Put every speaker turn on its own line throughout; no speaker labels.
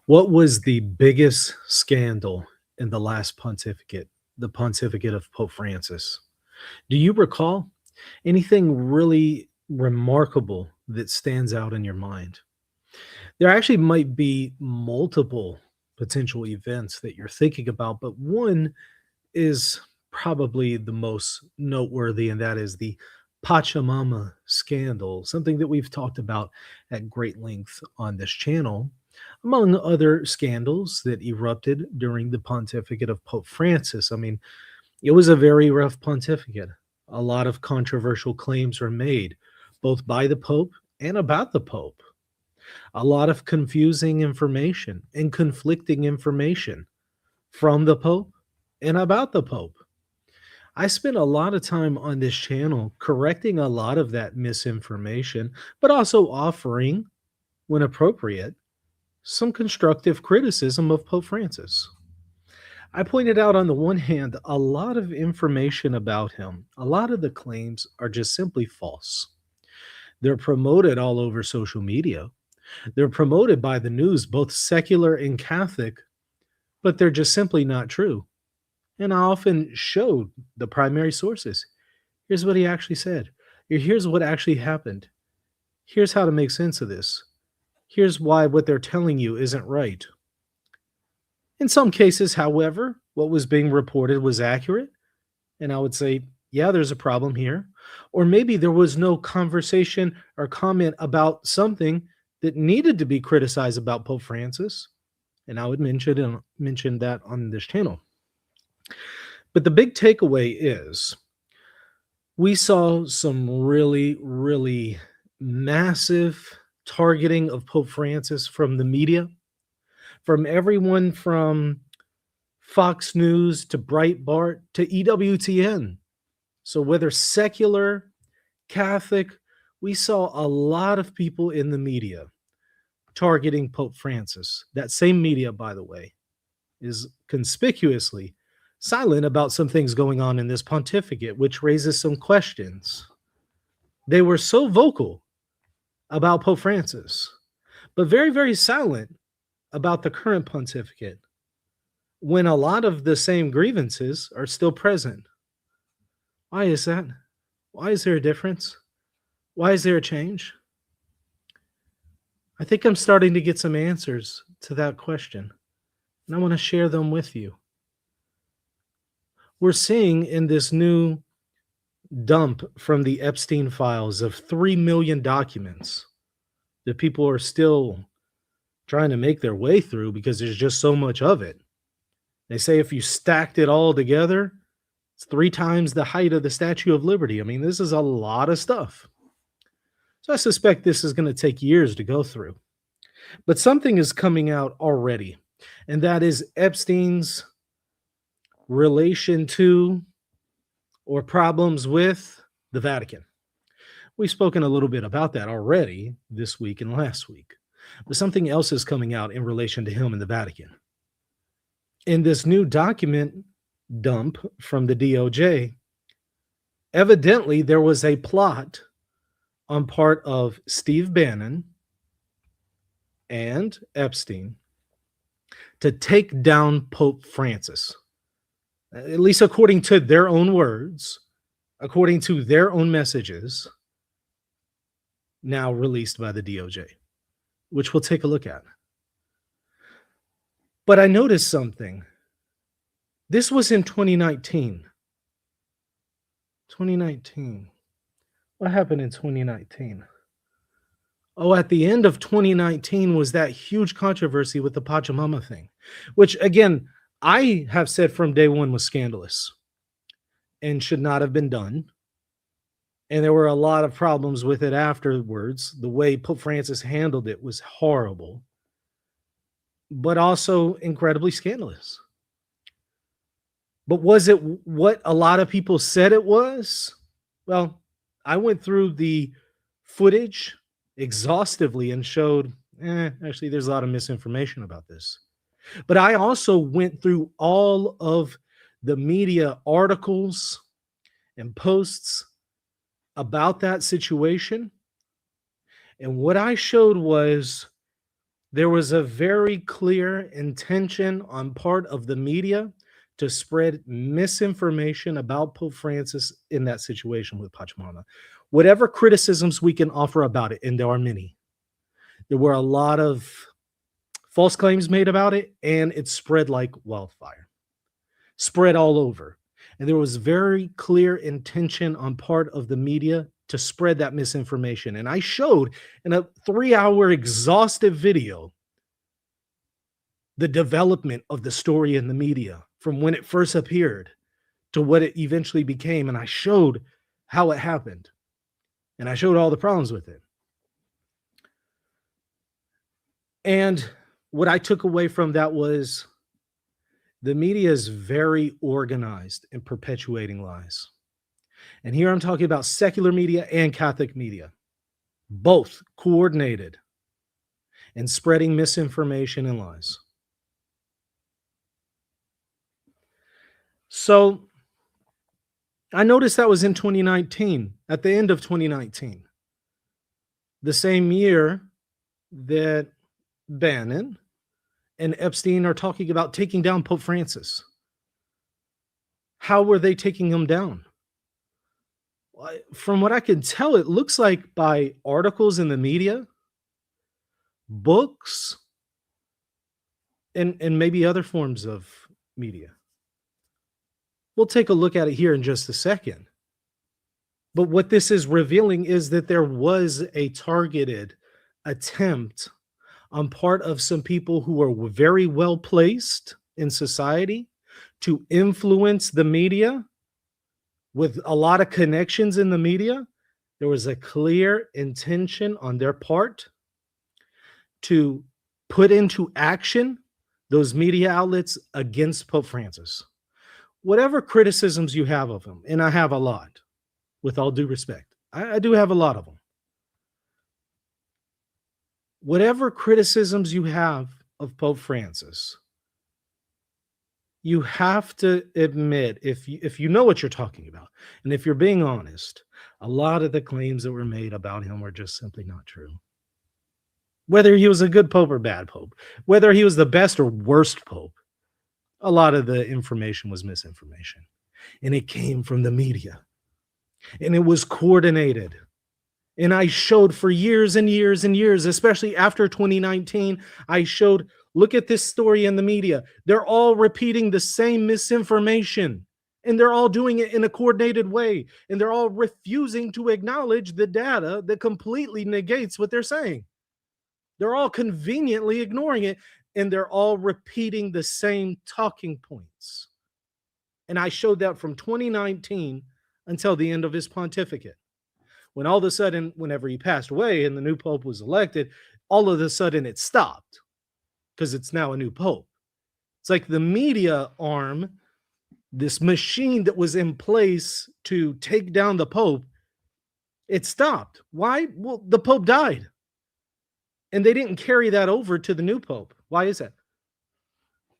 What was the biggest scandal in the last pontificate, the pontificate of Pope Francis? Do you recall anything really remarkable that stands out in your mind? There actually might be multiple potential events that you're thinking about, but one is probably the most noteworthy, and that is the Pachamama scandal, something that we've talked about at great length on this channel, among other scandals that erupted during the pontificate of Pope Francis. I mean, it was a very rough pontificate. A lot of controversial claims were made, both by the Pope and about the Pope. A lot of confusing information and conflicting information from the Pope and about the Pope. I spent a lot of time on this channel correcting a lot of that misinformation, but also offering, when appropriate, some constructive criticism of Pope Francis. I pointed out on the one hand, a lot of information about him, a lot of the claims are just simply false. They're promoted all over social media. They're promoted by the news, both secular and Catholic, but they're just simply not true. And I often showed the primary sources. Here's what he actually said. Here's what actually happened. Here's how to make sense of this. Here's why what they're telling you isn't right. In some cases, however, what was being reported was accurate. And I would say, yeah, there's a problem here. Or maybe there was no conversation or comment about something that needed to be criticized about Pope Francis. And I would mention that on this channel. But the big takeaway is we saw some really, really massive targeting of Pope Francis from the media, from everyone from Fox News to Breitbart to EWTN. So whether secular, Catholic, we saw a lot of people in the media targeting Pope Francis. That same media, by the way, is conspicuously silent about some things going on in this pontificate, which raises some questions. They were so vocal about Pope Francis, but very, very silent about the current pontificate when a lot of the same grievances are still present. Why is that? Why is there a difference? Why is there a change? I think I'm starting to get some answers to that question, and I want to share them with you. We're seeing in this new dump from the Epstein files of 3 million documents that people are still trying to make their way through because there's just so much of it. They say if you stacked it all together, it's 3 times the height of the Statue of Liberty. I mean, this is a lot of stuff. So I suspect this is going to take years to go through. But something is coming out already, and that is Epstein's relation to or problems with the Vatican. We've spoken a little bit about that already this week and last week, but something else is coming out in relation to him and the Vatican. In this new document dump from the DOJ, evidently there was a plot on part of Steve Bannon and Epstein to take down Pope Francis, at least according to their own words, according to their own messages, now released by the DOJ, which we'll take a look at. But I noticed something. This was in 2019. 2019. What happened in 2019? Oh, at the end of 2019 was that huge controversy with the Pachamama thing, which, again, I have said from day one was scandalous and should not have been done. And there were a lot of problems with it afterwards. The way Pope Francis handled it was horrible, but also incredibly scandalous. But was it what a lot of people said it was? Well, I went through the footage exhaustively and showed, actually, there's a lot of misinformation about this. But I also went through all of the media articles and posts about that situation. And what I showed was There was a very clear intention on part of the media to spread misinformation about Pope Francis in that situation with Pachamama. Whatever criticisms we can offer about it, and there are many, there were a lot of false claims made about it, and it spread like wildfire, spread all over. And there was very clear intention on part of the media to spread that misinformation. And I showed in a 3-hour exhaustive video the development of the story in the media from when it first appeared to what it eventually became. And I showed how it happened. And I showed all the problems with it. And what I took away from that was the media is very organized in perpetuating lies. And here I'm talking about secular media and Catholic media, both coordinated in spreading misinformation and lies. So I noticed that was in 2019, at the end of 2019, the same year that Bannon and Epstein are talking about taking down Pope Francis. How were they taking him down? From what I can tell, it looks like by articles in the media, books, and maybe other forms of media. We'll take a look at it here in just a second. But what this is revealing is that there was a targeted attempt on part of some people who are very well placed in society to influence the media with a lot of connections in the media. There was a clear intention on their part to put into action those media outlets against Pope Francis. Whatever criticisms you have of him, and I have a lot, with all due respect, I do have a lot of them. Whatever criticisms you have of Pope Francis, you have to admit, if you know what you're talking about, and if you're being honest, a lot of the claims that were made about him were just simply not true. Whether he was a good pope or bad pope, whether he was the best or worst pope, a lot of the information was misinformation. And it came from the media. And it was coordinated. And I showed for years and years and years, especially after 2019, I showed, look at this story in the media. They're all repeating the same misinformation. And they're all doing it in a coordinated way. And they're all refusing to acknowledge the data that completely negates what they're saying. They're all conveniently ignoring it. And they're all repeating the same talking points. And I showed that from 2019 until the end of his pontificate. When all of a sudden, whenever he passed away and the new pope was elected, all of a sudden it stopped because it's now a new pope. It's like the media arm, this machine that was in place to take down the pope, it stopped. Why? Well, the pope died. And they didn't carry that over to the new pope. Why is that?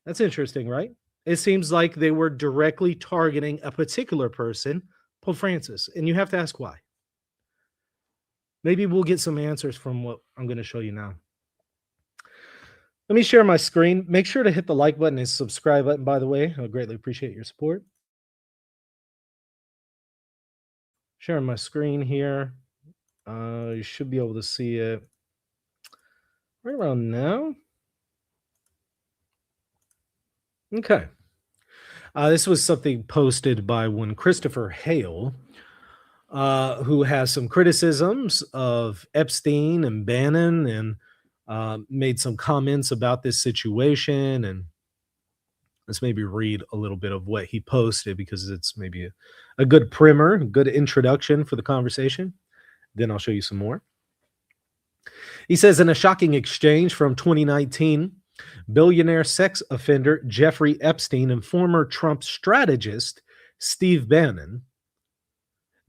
That's interesting, right? It seems like they were directly targeting a particular person, Pope Francis. And you have to ask why. Maybe we'll get some answers from what I'm going to show you now. Let me share my screen. Make sure to hit the like button and subscribe button, by the way. I'll greatly appreciate your support. Sharing my screen here. You should be able to see it right around now. Okay. This was something posted by one Christopher Hale, who has some criticisms of Epstein and Bannon, and made some comments about this situation. And let's maybe read a little bit of what he posted, because it's maybe a good primer, a good introduction for the conversation. Then I'll show you some more. He says, in a shocking exchange from 2019, billionaire sex offender Jeffrey Epstein and former Trump strategist Steve Bannon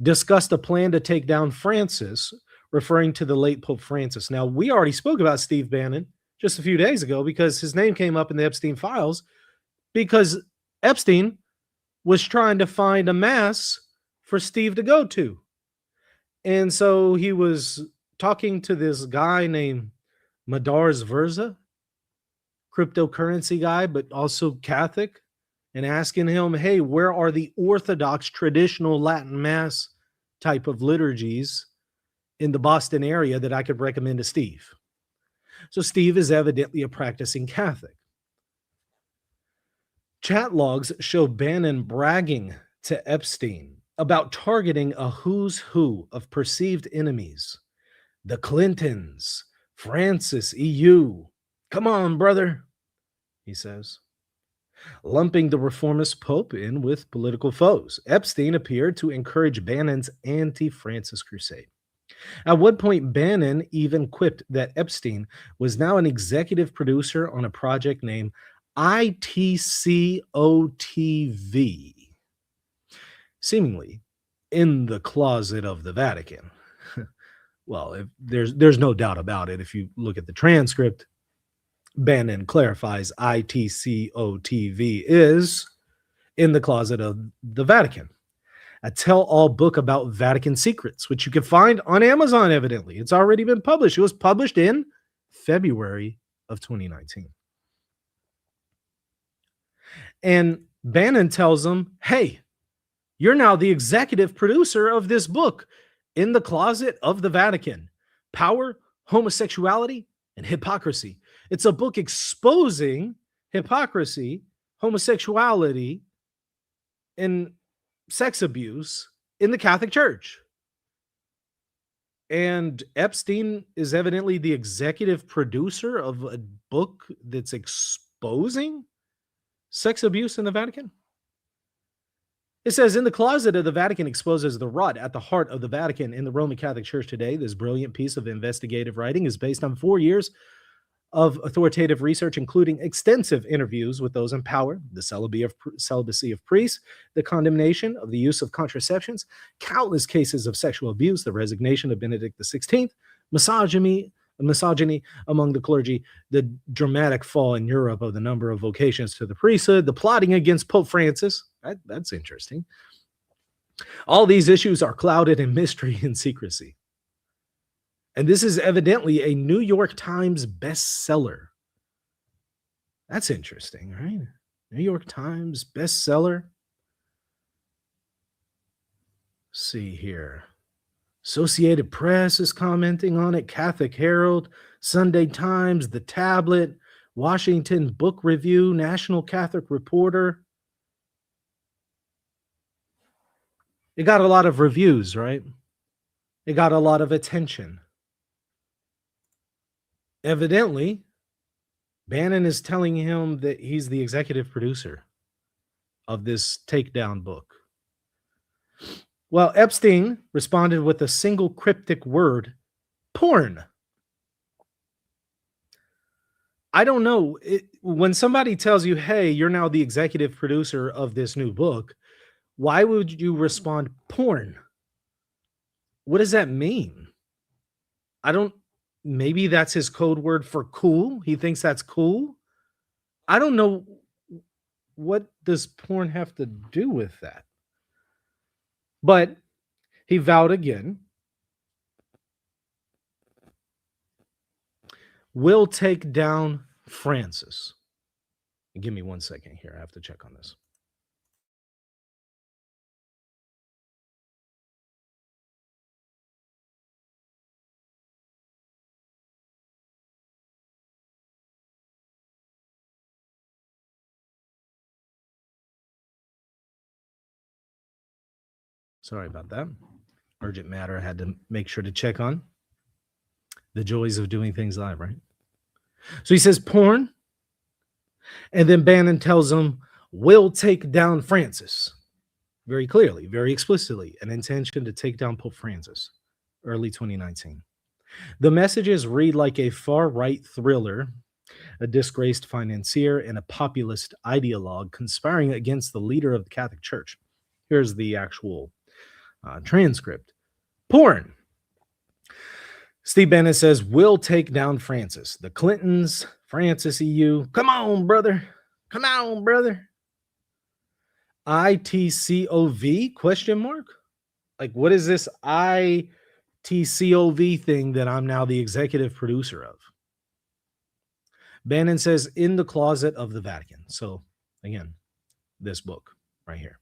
discussed a plan to take down Francis, referring to the late Pope Francis. Now, we already spoke about Steve Bannon just a few days ago because his name came up in the Epstein files, because Epstein was trying to find a mass for Steve to go to. And so he was talking to this guy named Madar's Verza, cryptocurrency guy, but also Catholic, and asking him, hey, where are the Orthodox traditional Latin Mass type of liturgies in the Boston area that I could recommend to Steve? So Steve is evidently a practicing Catholic. Chat logs show Bannon bragging to Epstein about targeting a who's who of perceived enemies. The Clintons, Francis, EU. Come on, brother, he says, lumping the reformist Pope in with political foes. Epstein appeared to encourage Bannon's anti-Francis crusade. At one point, Bannon even quipped that Epstein was now an executive producer on a project named ITCOTV, seemingly in the closet of the Vatican. Well, there's no doubt about it. If you look at the transcript, Bannon clarifies ITCOTV is in the closet of the Vatican. A tell-all book about Vatican secrets, which you can find on Amazon, evidently. It's already been published. It was published in February of 2019. And Bannon tells him, hey, you're now the executive producer of this book, In the Closet of the Vatican: Power, Homosexuality, and Hypocrisy. It's a book exposing hypocrisy, homosexuality, and sex abuse in the Catholic Church. And Epstein is evidently the executive producer of a book that's exposing sex abuse in the Vatican. It says, in the closet of the Vatican exposes the rot at the heart of the Vatican in the Roman Catholic Church today. This brilliant piece of investigative writing is based on 4 years of authoritative research, including extensive interviews with those in power, the celibacy of priests, the condemnation of the use of contraceptions, countless cases of sexual abuse, the resignation of Benedict XVI, misogyny among the clergy, the dramatic fall in Europe of the number of vocations to the priesthood, the plotting against Pope Francis. That's interesting. All these issues are clouded in mystery and secrecy. And this is evidently a New York Times bestseller. That's interesting, right? New York Times bestseller. Let's see here. Associated Press is commenting on it. Catholic Herald, Sunday Times, The Tablet, Washington Book Review, National Catholic Reporter. It got a lot of reviews, right? It got a lot of attention. Evidently, Bannon is telling him that he's the executive producer of this takedown book. Well, Epstein responded with a single cryptic word: porn. I don't know. When somebody tells you, hey, you're now the executive producer of this new book, why would you respond porn? What does that mean? Maybe that's his code word for cool. He thinks that's cool. I don't know. What does porn have to do with that? But he vowed again, will take down Francis. Give me 1 second here. I have to check on this. Sorry about that. Urgent matter I had to make sure to check on. The joys of doing things live, right? So he says porn, and then Bannon tells him, will take down Francis. Very clearly, very explicitly, an intention to take down Pope Francis, early 2019. The messages read like a far-right thriller, a disgraced financier and a populist ideologue conspiring against the leader of the Catholic Church. Here's the actual transcript. Porn. Steve Bannon says, will take down Francis. The Clintons, Francis, EU. Come on, brother. Come on, brother. ITCOV, question mark? Like, what is this ITCOV thing that I'm now the executive producer of? Bannon says, in the closet of the Vatican. So, again, this book right here.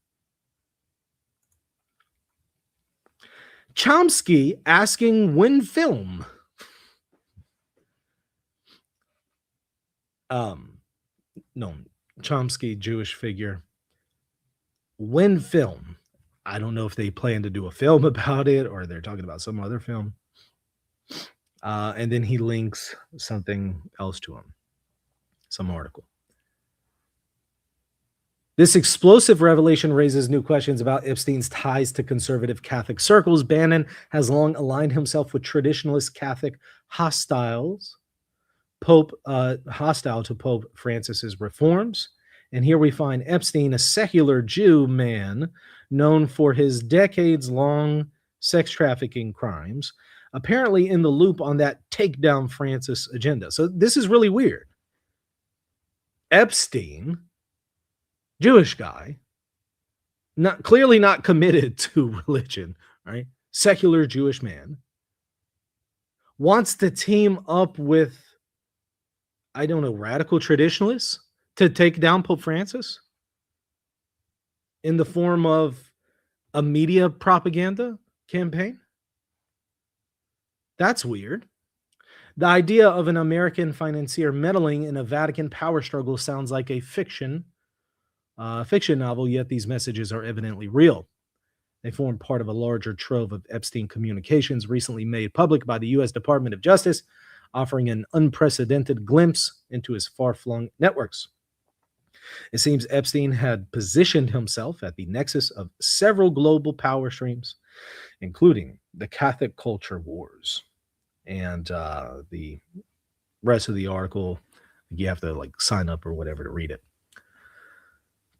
Chomsky asking when film. No, Chomsky, Jewish figure. When film. I don't know if they plan to do a film about it or they're talking about some other film. And then he links something else to him, some article. This explosive revelation raises new questions about Epstein's ties to conservative Catholic circles. Bannon has long aligned himself with traditionalist Catholic hostile to Pope Francis's reforms. And here we find Epstein, a secular Jew man known for his decades-long sex trafficking crimes, apparently in the loop on that take down Francis agenda. So this is really weird. Epstein, Jewish guy, clearly not committed to religion, right? Secular Jewish man, wants to team up with, I don't know, radical traditionalists to take down Pope Francis in the form of a media propaganda campaign. That's weird. The idea of an American financier meddling in a Vatican power struggle sounds like a fiction novel, yet these messages are evidently real. They form part of a larger trove of Epstein communications recently made public by the U.S. Department of Justice, offering an unprecedented glimpse into his far-flung networks. It seems Epstein had positioned himself at the nexus of several global power streams, including the Catholic culture wars. And the rest of the article, you have to sign up or whatever to read it.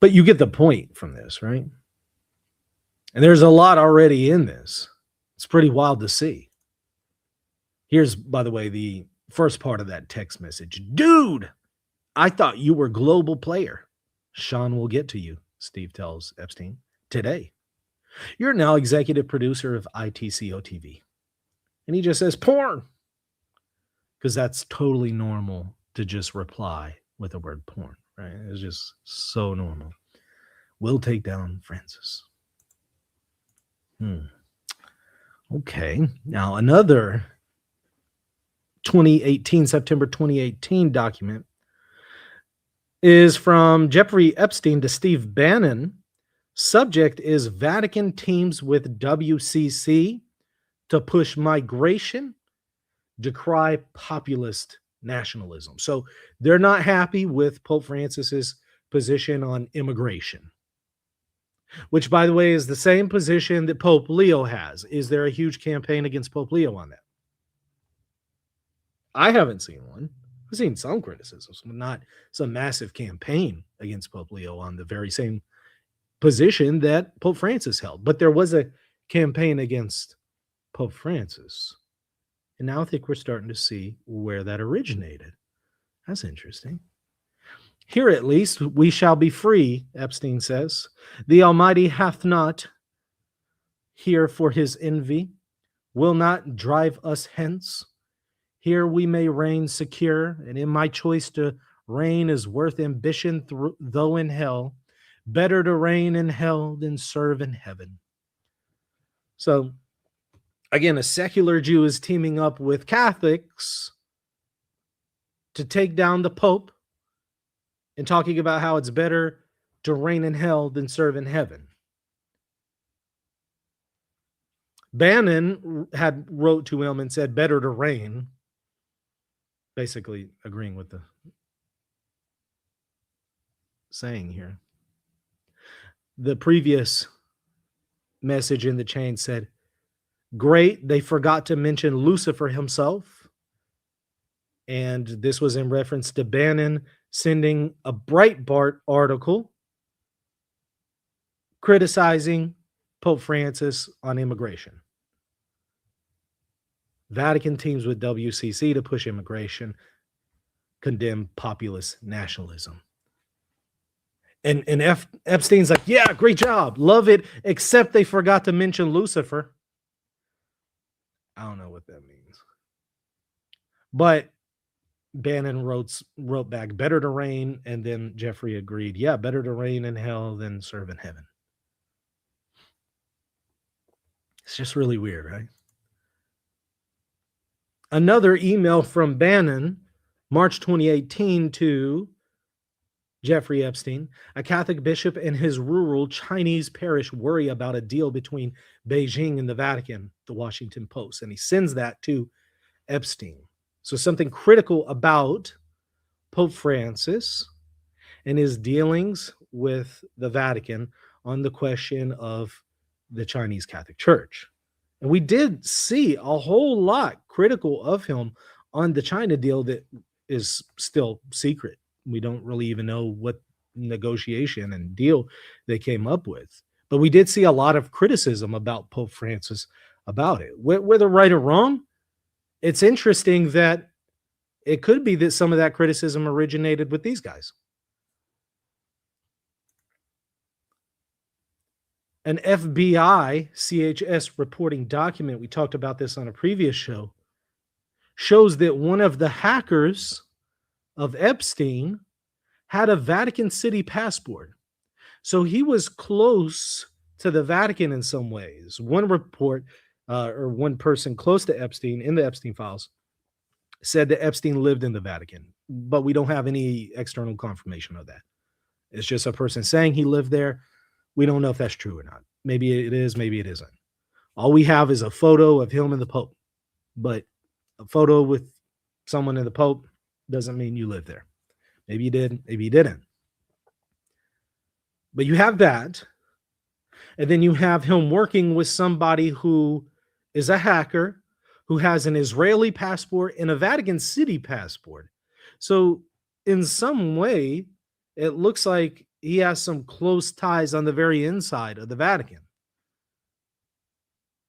But you get the point from this, right? And there's a lot already in this. It's pretty wild to see. Here's, by the way, the first part of that text message. Dude, I thought you were global player. Sean will get to you, Steve tells Epstein, today. You're now executive producer of ITCO TV. And he just says porn. Because that's totally normal to just reply with the word porn, right? It's just so normal. We'll take down Francis. Okay. Now, another September 2018 document is from Jeffrey Epstein to Steve Bannon. Subject is Vatican teams with WCC to push migration, decry populist nationalism. So they're not happy with Pope Francis's position on immigration, which, by the way, is the same position that Pope Leo has. Is there a huge campaign against Pope Leo on that? I haven't seen one. I've seen some criticisms, but not some massive campaign against Pope Leo on the very same position that Pope Francis held. But there was a campaign against Pope Francis. And now I think we're starting to see where that originated. That's interesting. Here at least we shall be free, Epstein says. The Almighty hath not here for his envy, will not drive us hence. Here we may reign secure, and in my choice to reign is worth ambition, though in hell. Better to reign in hell than serve in heaven. So, again, a secular Jew is teaming up with Catholics to take down the Pope and talking about how it's better to reign in hell than serve in heaven. Bannon had wrote to him and said, better to reign, basically agreeing with the saying here. The previous message in the chain said, great, they forgot to mention Lucifer himself. And this was in reference to Bannon sending a Breitbart article criticizing Pope Francis on immigration. Vatican teams with WCC to push immigration, condemn populist nationalism. And Epstein's like, yeah, great job, love it, except they forgot to mention Lucifer. I don't know what that means. But Bannon wrote back, better to reign, and then Jeffrey agreed, yeah, better to reign in hell than serve in heaven. It's just really weird, right? Another email from Bannon, March 2018, to Jeffrey Epstein. A Catholic bishop and his rural Chinese parish worry about a deal between Beijing and the Vatican, the Washington Post. And he sends that to Epstein. So something critical about Pope Francis and his dealings with the Vatican on the question of the Chinese Catholic Church. And we did see a whole lot critical of him on the China deal that is still secret. We don't really even know what negotiation and deal they came up with. But we did see a lot of criticism about Pope Francis about it. Whether right or wrong, it's interesting that it could be that some of that criticism originated with these guys. An FBI CHS reporting document, we talked about this on a previous show, shows that one of the hackers of Epstein had a Vatican City passport. So he was close to the Vatican in some ways. One report, or one person close to Epstein in the Epstein files, said that Epstein lived in the Vatican, but we don't have any external confirmation of that. It's just a person saying he lived there. We don't know if that's true or not. Maybe it is, maybe it isn't. All we have is a photo of him and the Pope, but a photo with someone and the Pope doesn't mean you live there. Maybe you did, maybe you didn't. But you have that, and then you have him working with somebody who is a hacker, who has an Israeli passport and a Vatican City passport. So in some way, it looks like he has some close ties on the very inside of the Vatican.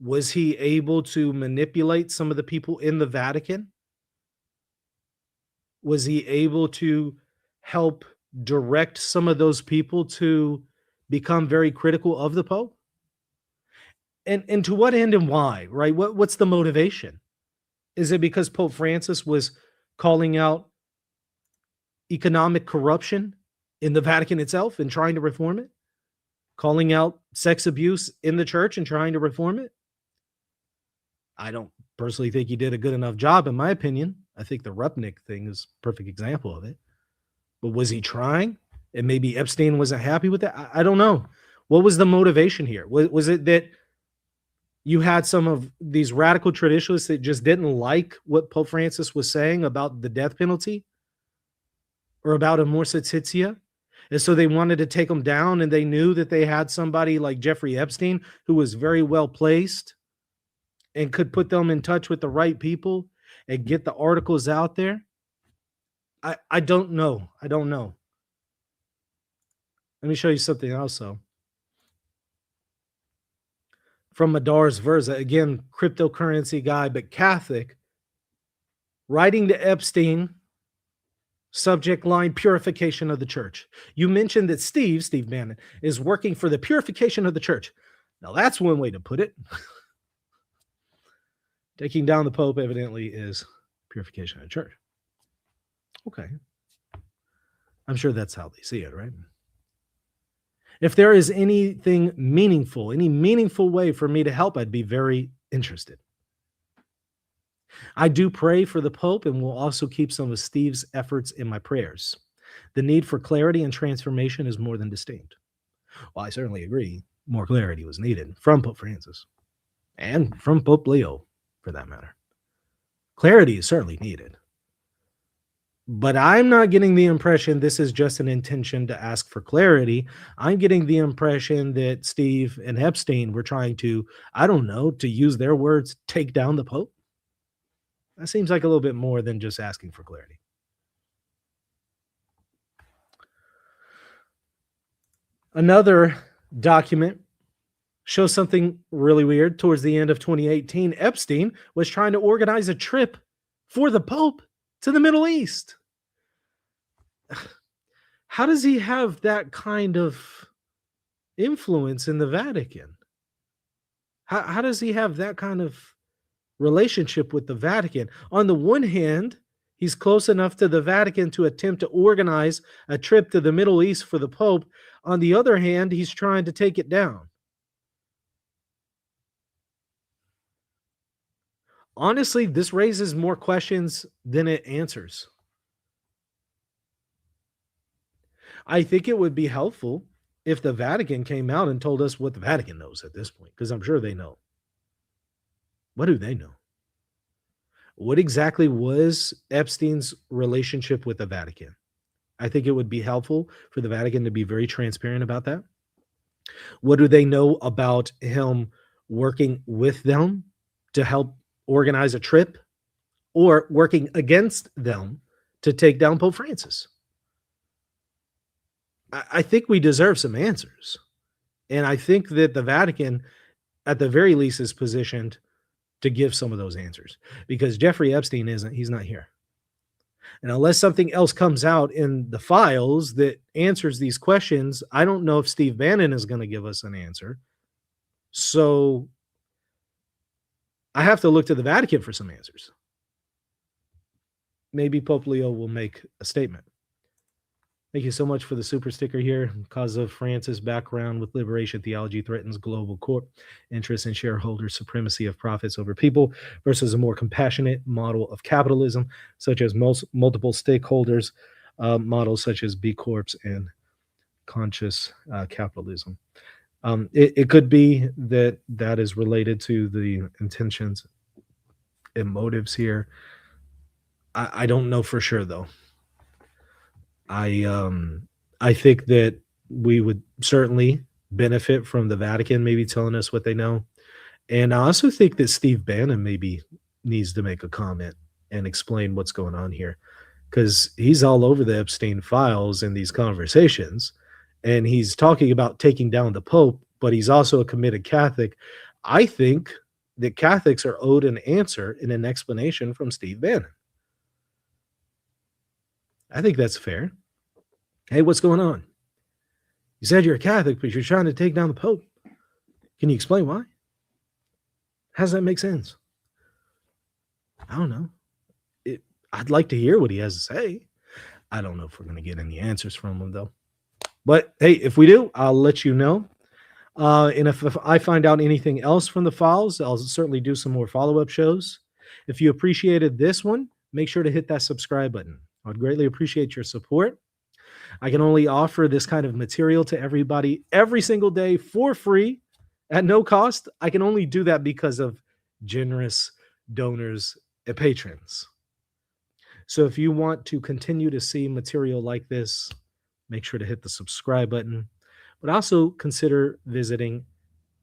Was he able to manipulate some of the people in the Vatican? Was he able to help direct some of those people to become very critical of the Pope? And to what end and why, right? What's the motivation? Is it because Pope Francis was calling out economic corruption in the Vatican itself and trying to reform it? Calling out sex abuse in the church and trying to reform it? I don't personally think he did a good enough job, in my opinion. I think the Rupnik thing is a perfect example of it. But was he trying? And maybe Epstein wasn't happy with that? I don't know. What was the motivation here? Was it that you had some of these radical traditionalists that just didn't like what Pope Francis was saying about the death penalty or about Amor Laetitia? And so they wanted to take him down, and they knew that they had somebody like Jeffrey Epstein who was very well placed and could put them in touch with the right people and get the articles out there. I don't know. I don't know. Let me show you something else, though. From Madar's Versa, again, cryptocurrency guy, but Catholic, writing to Epstein, subject line, purification of the church. You mentioned that Steve Bannon, is working for the purification of the church. Now, that's one way to put it. Taking down the Pope evidently is purification of the church. Okay. I'm sure that's how they see it, right? If there is anything meaningful, any meaningful way for me to help, I'd be very interested. I do pray for the Pope and will also keep some of Steve's efforts in my prayers. The need for clarity and transformation is more than distinct. Well, I certainly agree. More clarity was needed from Pope Francis and from Pope Leo, for that matter. Clarity is certainly needed. But I'm not getting the impression this is just an intention to ask for clarity. I'm getting the impression that Steve and Epstein were trying to, I don't know, to use their words, take down the Pope. That seems like a little bit more than just asking for clarity. Another document shows something really weird. Towards the end of 2018, Epstein was trying to organize a trip for the Pope to the Middle East. How does he have that kind of influence in the Vatican? How does he have that kind of relationship with the Vatican? On the one hand, He's close enough to the Vatican to attempt to organize a trip to the Middle East for the Pope. On the other hand, he's trying to take it down. Honestly, this raises more questions than it answers. I think it would be helpful if the Vatican came out and told us what the Vatican knows at this point, because I'm sure they know. What do they know? What exactly was Epstein's relationship with the Vatican? I think it would be helpful for the Vatican to be very transparent about that. What do they know about him working with them to help organize a trip or working against them to take down Pope Francis? I think we deserve some answers. And I think that the Vatican, at the very least, is positioned to give some of those answers, because Jeffrey Epstein he's not here. And unless something else comes out in the files that answers these questions, I don't know if Steve Bannon is going to give us an answer. So I have to look to the Vatican for some answers. Maybe Pope Leo will make a statement. Thank you so much for the super sticker here. Because of Francis' background with liberation theology threatens global corp interests and shareholder supremacy of profits over people versus a more compassionate model of capitalism, such as multiple stakeholders models such as B Corps and conscious capitalism. It could be that is related to the intentions and motives here. I don't know for sure, though. I think that we would certainly benefit from the Vatican maybe telling us what they know. And I also think that Steve Bannon maybe needs to make a comment and explain what's going on here, because he's all over the Epstein files in these conversations, and he's talking about taking down the Pope, but he's also a committed Catholic. I think that Catholics are owed an answer and an explanation from Steve Bannon. I think that's fair. Hey, what's going on? You said you're a Catholic, but you're trying to take down the Pope. Can you explain why? How does that make sense? I don't know. I'd like to hear what he has to say. I don't know if we're going to get any answers from him, though. But hey, if we do, I'll let you know. And if I find out anything else from the files, I'll certainly do some more follow-up shows. If you appreciated this one, make sure to hit that subscribe button. I'd greatly appreciate your support. I can only offer this kind of material to everybody every single day for free at no cost. I can only do that because of generous donors and patrons. So if you want to continue to see material like this, make sure to hit the subscribe button, but also consider visiting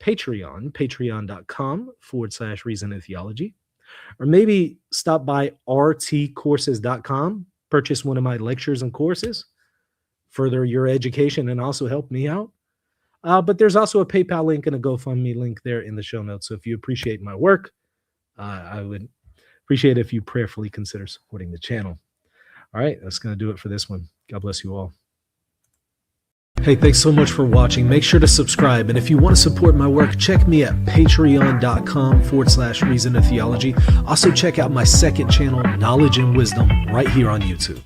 Patreon, patreon.com/reason and theology, or maybe stop by rtcourses.com, purchase one of my lectures and courses, further your education, and also help me out. But there's also a PayPal link and a GoFundMe link there in the show notes. So if you appreciate my work, I would appreciate it if you prayerfully consider supporting the channel. All right, that's going to do it for this one. God bless you all. Hey, thanks so much for watching. Make sure to subscribe. And if you want to support my work, check me at patreon.com/reason and theology. Also check out my second channel, Knowledge and Wisdom, right here on YouTube.